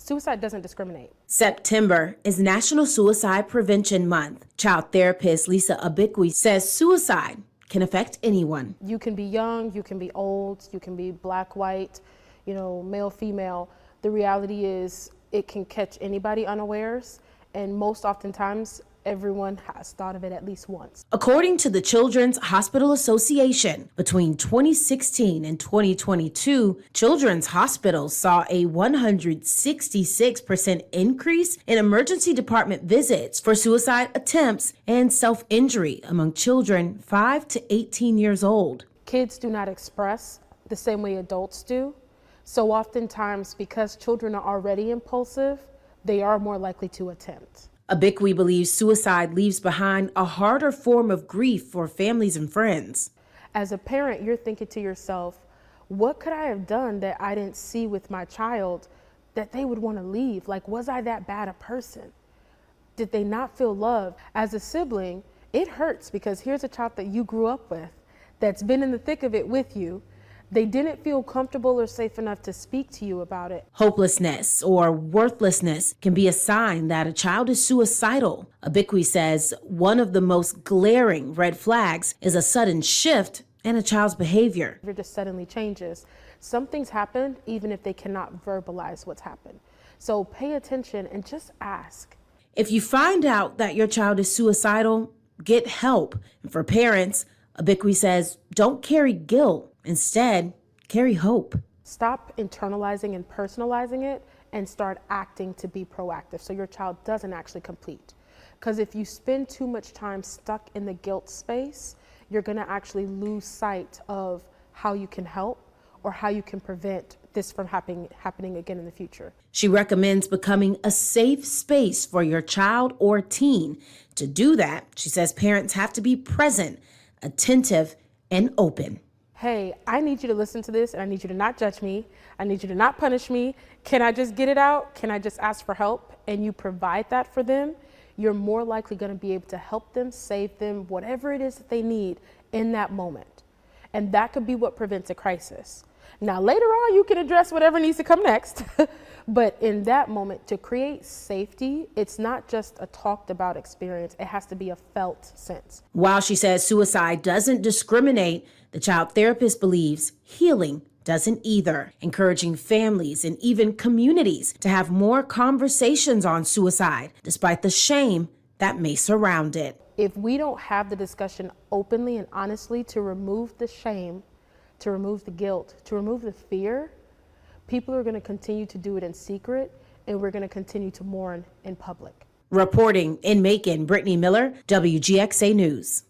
Suicide doesn't discriminate. September is National Suicide Prevention Month. Child therapist Lisa Abikwi says suicide can affect anyone. You can be young, you can be old, you can be black, white, male, female. The reality is it can catch anybody unawares, and most oftentimes everyone has thought of it at least once. According to the Children's Hospital Association, between 2016 and 2022, children's hospitals saw a 166% increase in emergency department visits for suicide attempts and self-injury among children 5 to 18 years old. Kids do not express the same way adults do. So oftentimes, because children are already impulsive, they are more likely to attempt. Abikwi believes suicide leaves behind a harder form of grief for families and friends. As a parent, you're thinking to yourself, what could I have done that I didn't see with my child that they would want to leave? Like, was I that bad a person? Did they not feel love? As a sibling, it hurts because here's a child that you grew up with, that's been in the thick of it with you. They didn't feel comfortable or safe enough to speak to you about it. Hopelessness or worthlessness can be a sign that a child is suicidal. Abikwi says one of the most glaring red flags is a sudden shift in a child's behavior. It just suddenly changes. Something's happened even if they cannot verbalize what's happened. So pay attention and just ask. If you find out that your child is suicidal, get help. And for parents, Abikwi says don't carry guilt. Instead, carry hope. Stop internalizing and personalizing it and start acting to be proactive so your child doesn't actually complete. Because if you spend too much time stuck in the guilt space, you're going to actually lose sight of how you can help or how you can prevent this from happening again in the future. She recommends becoming a safe space for your child or teen. To do that, she says parents have to be present, attentive, and open. Hey, I need you to listen to this and I need you to not judge me. I need you to not punish me. Can I just get it out? Can I just ask for help? And you provide that for them, you're more likely going to be able to help them, save them, whatever it is that they need in that moment. And that could be what prevents a crisis. Now, later on, you can address whatever needs to come next. But in that moment, to create safety, it's not just a talked about experience. It has to be a felt sense. While she says suicide doesn't discriminate, the child therapist believes healing doesn't either, encouraging families and even communities to have more conversations on suicide, despite the shame that may surround it. If we don't have the discussion openly and honestly to remove the shame, to remove the guilt, to remove the fear, people are going to continue to do it in secret, and we're going to continue to mourn in public. Reporting in Macon, Brittany Miller, WGXA News.